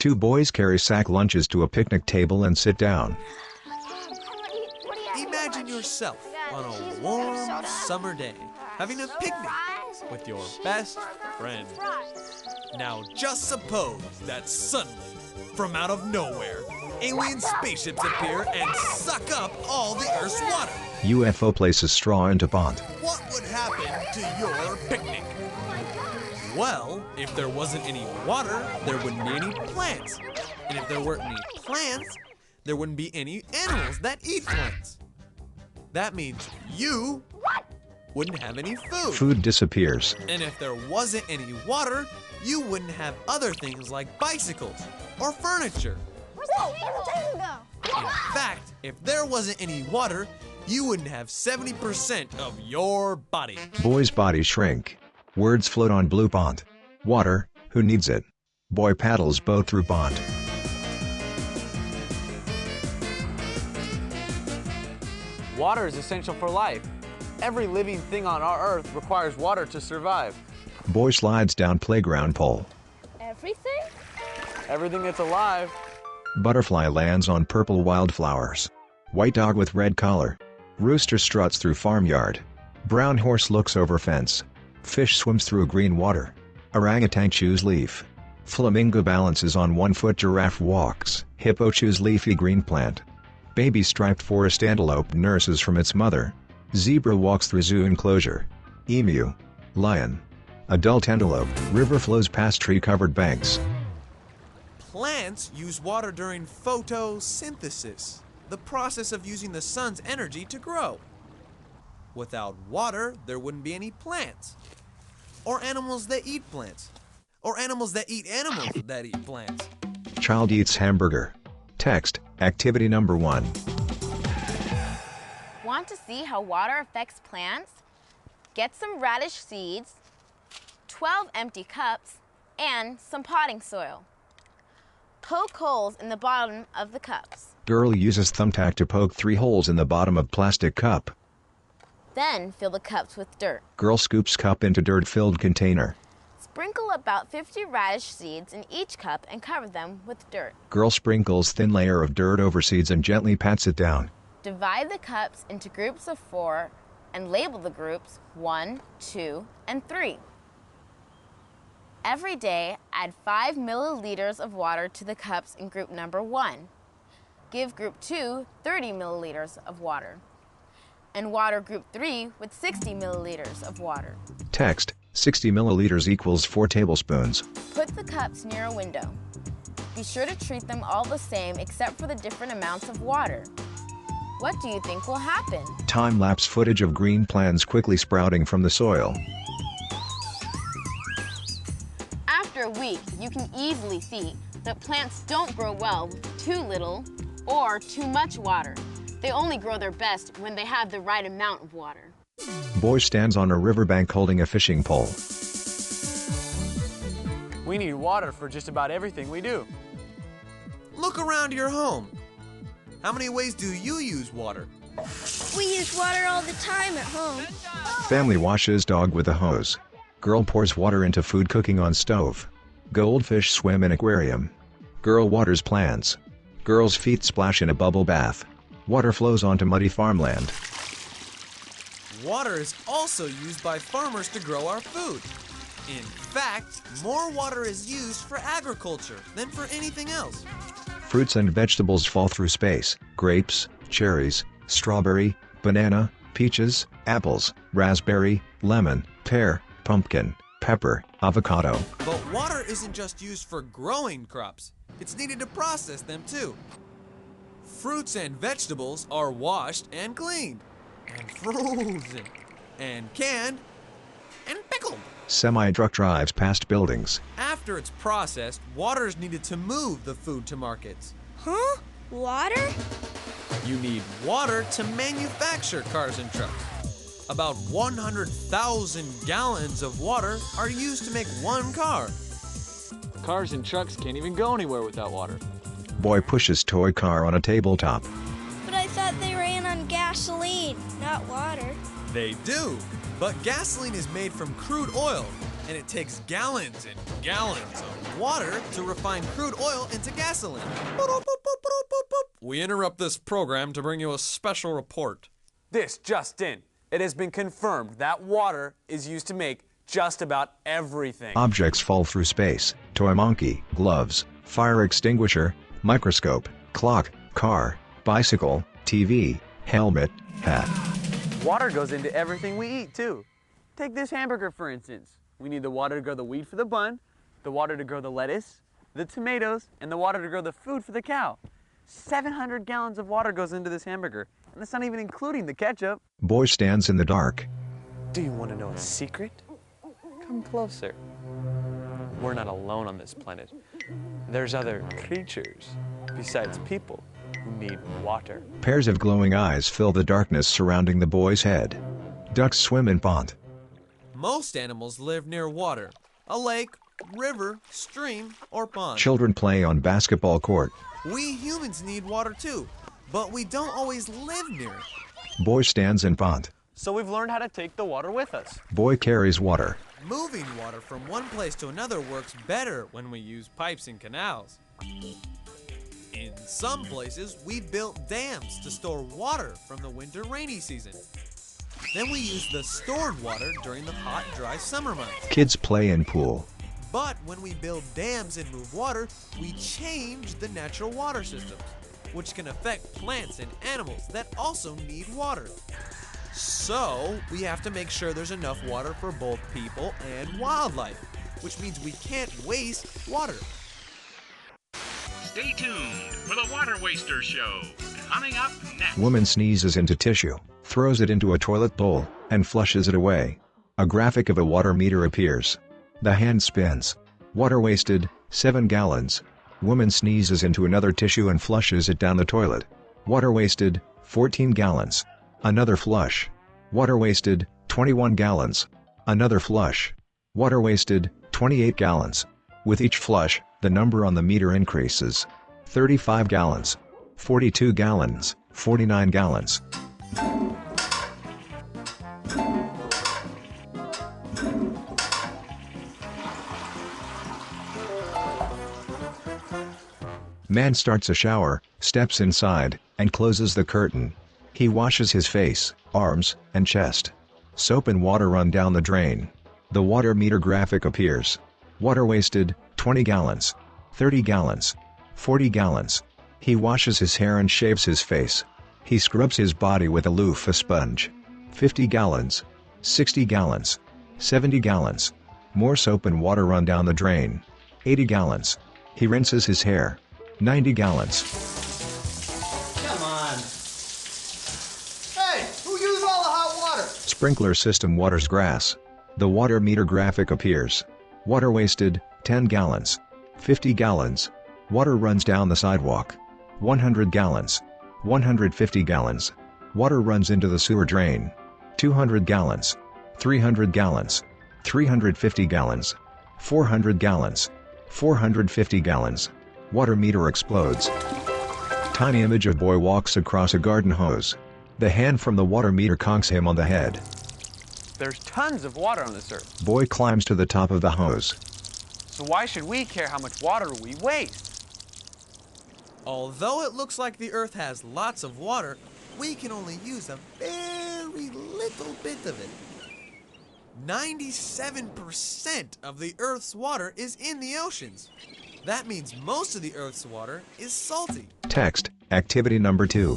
Two boys carry sack lunches to a picnic table and sit down. Imagine yourself on a warm summer day, having a picnic with your best friend. Now just suppose that suddenly, from out of nowhere, alien spaceships appear and suck up all the Earth's water. UFO places straw into pond. What would happen to your picnic? Well, if there wasn't any water, there wouldn't be any plants. And if there weren't any plants, there wouldn't be any animals that eat plants. That means you wouldn't have any food. Food disappears. And if there wasn't any water, you wouldn't have other things like bicycles or furniture. In fact, if there wasn't any water, you wouldn't have 70% of your body. Boy's bodies shrink. Words float on blue pond. Water, who needs it? Boy paddles boat through pond. Water is essential for life. Every living thing on our earth requires water to survive. Boy slides down playground pole. Everything? Everything that's alive. Butterfly lands on purple wildflowers. White dog with red collar. Rooster struts through farmyard. Brown horse looks over fence. Fish swims through green water. Orangutan chews leaf. Flamingo balances on 1 foot. Giraffe walks. Hippo chews leafy green plant. Baby striped forest antelope nurses from its mother. Zebra walks through zoo enclosure. Emu. Lion. Adult antelope. River flows past tree-covered banks. Plants use water during photosynthesis, the process of using the sun's energy to grow. Without water, there wouldn't be any plants, or animals that eat plants, or animals that eat animals that eat plants. Child eats hamburger. Text, activity number 1. Want to see how water affects plants? Get some radish seeds, 12 empty cups, and some potting soil. Poke holes in the bottom of the cups. Girl uses thumbtack to poke 3 holes in the bottom of plastic cup. Then fill the cups with dirt. Girl scoops cup into dirt-filled container. Sprinkle about 50 radish seeds in each cup and cover them with dirt. Girl sprinkles thin layer of dirt over seeds and gently pats it down. Divide the cups into groups of 4 and label the groups 1, 2, and 3. Every day, add 5 milliliters of water to the cups in group number 1. Give group 2 30 milliliters of water. And water group 3 with 60 milliliters of water. Text, 60 milliliters equals 4 tablespoons. Put the cups near a window. Be sure to treat them all the same except for the different amounts of water. What do you think will happen? Time-lapse footage of green plants quickly sprouting from the soil. After a week, you can easily see that plants don't grow well with too little or too much water. They only grow their best when they have the right amount of water. Boy stands on a riverbank holding a fishing pole. We need water for just about everything we do. Look around your home. How many ways do you use water? We use water all the time at home. Family washes dog with a hose. Girl pours water into food cooking on stove. Goldfish swim in aquarium. Girl waters plants. Girl's feet splash in a bubble bath. Water flows onto muddy farmland. Water is also used by farmers to grow our food. In fact, more water is used for agriculture than for anything else. Fruits and vegetables fall through space. Grapes, cherries, strawberry, banana, peaches, apples, raspberry, lemon, pear, pumpkin, pepper, avocado. But water isn't just used for growing crops. It's needed to process them too. Fruits and vegetables are washed and cleaned, and frozen, and canned, and pickled. Semi-truck drives past buildings. After it's processed, water is needed to move the food to markets. Huh? Water? You need water to manufacture cars and trucks. About 100,000 gallons of water are used to make one car. Cars and trucks can't even go anywhere without water. Boy pushes toy car on a tabletop. But I thought they ran on gasoline, not water. They do, but gasoline is made from crude oil, And it takes gallons and gallons of water to refine crude oil into gasoline. We interrupt this program to bring you a special report. This just in. It has been confirmed that water is used to make just about everything. Objects fall through space: toy monkey, gloves, fire extinguisher, microscope, clock, car, bicycle, TV, helmet, hat. Water goes into everything we eat, too. Take this hamburger, for instance. We need the water to grow the wheat for the bun, the water to grow the lettuce, the tomatoes, and the water to grow the food for the cow. 700 gallons of water goes into this hamburger, and that's not even including the ketchup. Boy stands in the dark. Do you want to know a secret? Come closer. We're not alone on this planet. There's other creatures besides people who need water. Pairs of glowing eyes fill the darkness surrounding the boy's head. Ducks swim in pond. Most animals live near water, a lake, river, stream, or pond. Children play on basketball court. We humans need water too, but we don't always live near it. Boy stands in pond. So we've learned how to take the water with us. Boy carries water. Moving water from one place to another works better when we use pipes and canals. In some places, we built dams to store water from the winter rainy season. Then we use the stored water during the hot, dry summer months. Kids play in pool. But when we build dams and move water, we change the natural water systems, which can affect plants and animals that also need water. So, we have to make sure there's enough water for both people and wildlife, which means we can't waste water. Stay tuned for the Water Waster Show. Coming up next. Woman sneezes into tissue, throws it into a toilet bowl, and flushes it away. A graphic of a water meter appears. The hand spins. Water wasted, 7 gallons. Woman sneezes into another tissue and flushes it down the toilet. Water wasted, 14 gallons. Another flush. Water wasted, 21 gallons. Another flush. Water wasted, 28 gallons. With each flush, the number on the meter increases. 35 gallons. 42 gallons. 49 gallons. Man starts a shower, steps inside, and closes the curtain. He washes his face, arms, and chest. Soap and water run down the drain. The water meter graphic appears. Water wasted, 20 gallons. 30 gallons. 40 gallons. He washes his hair and shaves his face. He scrubs his body with a loofah sponge. 50 gallons. 60 gallons. 70 gallons. More soap and water run down the drain. 80 gallons. He rinses his hair. 90 gallons. Come on. Hey, who used all the hot water? Sprinkler system waters grass. The water meter graphic appears. Water wasted, 10 gallons. 50 gallons. Water runs down the sidewalk. 100 gallons. 150 gallons. Water runs into the sewer drain. 200 gallons. 300 gallons. 350 gallons. 400 gallons. 450 gallons. Water meter explodes. Tiny image of boy walks across a garden hose. The hand from the water meter conks him on the head. There's tons of water on this earth. Boy climbs to the top of the hose. So why should we care how much water we waste? Although it looks like the earth has lots of water, we can only use a very little bit of it. 97% of the earth's water is in the oceans. That means most of the earth's water is salty. Text, activity number 2.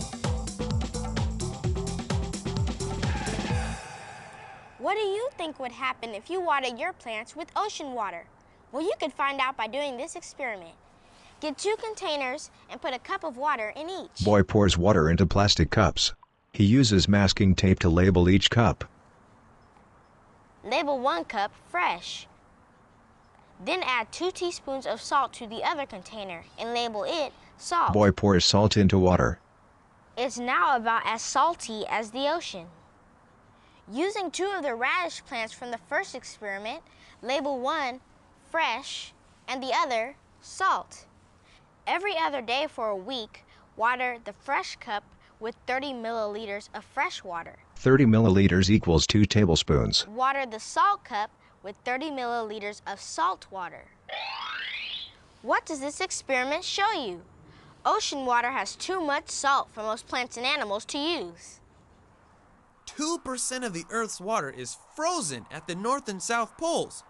What do you think would happen if you watered your plants with ocean water? Well, you could find out by doing this experiment. Get 2 containers and put a cup of water in each. Boy pours water into plastic cups. He uses masking tape to label each cup. Label 1 cup fresh. Then add 2 teaspoons of salt to the other container and label it salt. Boy pours salt into water. It's now about as salty as the ocean. Using 2 of the radish plants from the first experiment, label 1 fresh and the other salt. Every other day for a week, water the fresh cup with 30 milliliters of fresh water. 30 milliliters equals 2 tablespoons. Water the salt cup with 30 milliliters of salt water. What does this experiment show you? Ocean water has too much salt for most plants and animals to use. 2% of the Earth's water is frozen at the North and South poles.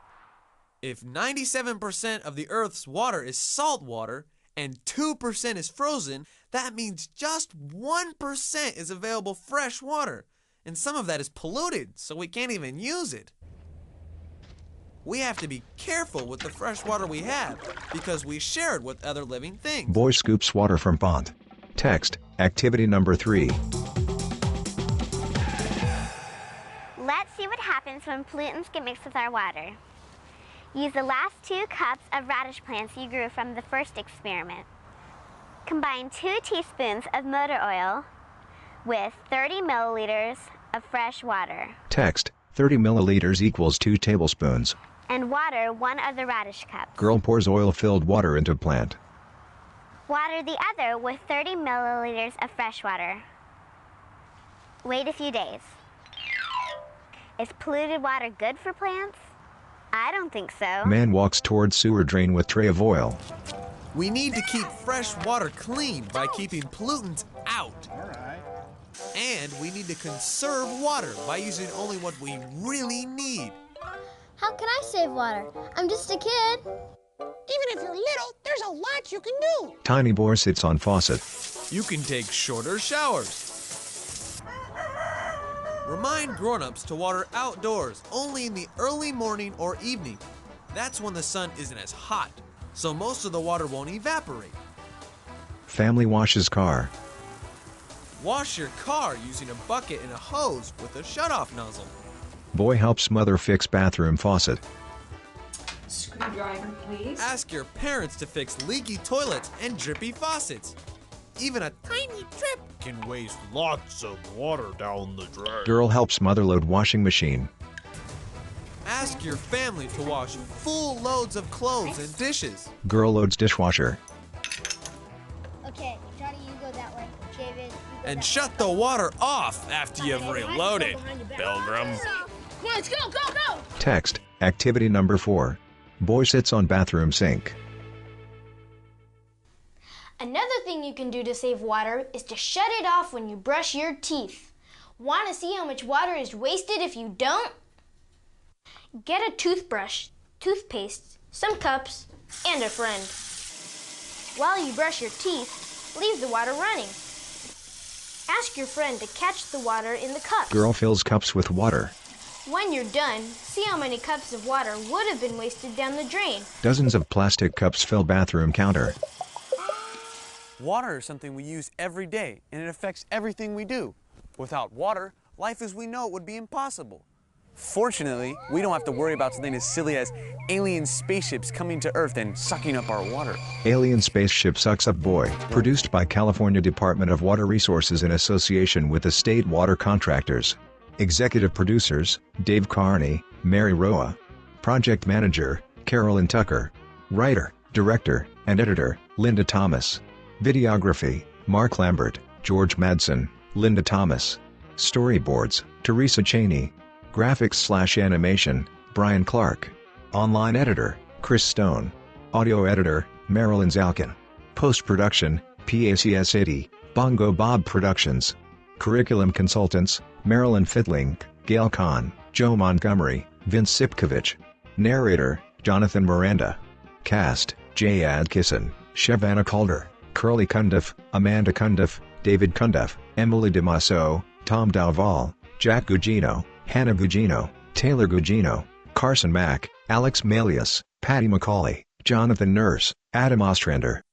If 97% of the Earth's water is salt water and 2% is frozen, that means just 1% is available fresh water. And some of that is polluted, so we can't even use it. We have to be careful with the fresh water we have because we share it with other living things. Boy scoops water from pond. Text, activity number 3. Let's see what happens when pollutants get mixed with our water. Use the last 2 cups of radish plants you grew from the first experiment. Combine 2 teaspoons of motor oil with 30 milliliters of fresh water. Text, 30 milliliters equals 2 tablespoons. And water 1 of the radish cups. Girl pours oil-filled water into plant. Water the other with 30 milliliters of fresh water. Wait a few days. Is polluted water good for plants? I don't think so. Man walks towards sewer drain with tray of oil. We need to keep fresh water clean by keeping pollutants out. And we need to conserve water by using only what we really need. How can I save water? I'm just a kid. Even if you're little, there's a lot you can do. Tiny boy sits on faucet. You can take shorter showers. Remind grown-ups to water outdoors only in the early morning or evening. That's when the sun isn't as hot, so most of the water won't evaporate. Family washes car. Wash your car using a bucket and a hose with a shutoff nozzle. Boy helps mother fix bathroom faucet. Screwdriver, please. Ask your parents to fix leaky toilets and drippy faucets. Even a tiny drip can waste lots of water down the drain. Girl helps mother load washing machine. Ask your family to wash full loads of clothes and dishes. Girl loads dishwasher. Okay, Johnny, you go that way. David, And shut the water off after you've reloaded, Pilgrim. Let's go, go, go! Text, activity number 4. Boy sits on bathroom sink. Another thing you can do to save water is to shut it off when you brush your teeth. Want to see how much water is wasted if you don't? Get a toothbrush, toothpaste, some cups, and a friend. While you brush your teeth, leave the water running. Ask your friend to catch the water in the cups. Girl fills cups with water. When you're done, see how many cups of water would have been wasted down the drain. Dozens of plastic cups fill bathroom counter. Water is something we use every day, and it affects everything we do. Without water, life as we know it would be impossible. Fortunately, we don't have to worry about something as silly as alien spaceships coming to Earth and sucking up our water. Alien Spaceship Sucks Up Boy, produced by California Department of Water Resources in association with the state water contractors. Executive producers, Dave Carney, Mary Roa. Project manager, Carolyn Tucker. Writer, director, and editor, Linda Thomas. Videography, Mark Lambert, George Madsen, Linda Thomas. Storyboards, Teresa Cheney. Graphics/animation, Brian Clark. Online editor, Chris Stone. Audio editor, Marilyn Zalkin. Post-production, PACS 80, Bongo Bob Productions. Curriculum consultants, Marilyn Fitling, Gail Kahn, Joe Montgomery, Vince Sipkovich. Narrator, Jonathan Miranda. Cast, Jay Adkisson, Shevana Calder, Curly Cundiff, Amanda Cundiff, David Cundiff, Emily DeMasso, Tom Dalval, Jack Gugino, Hannah Gugino, Taylor Gugino, Carson Mack, Alex Malius, Patty McCauley, Jonathan Nurse, Adam Ostrander,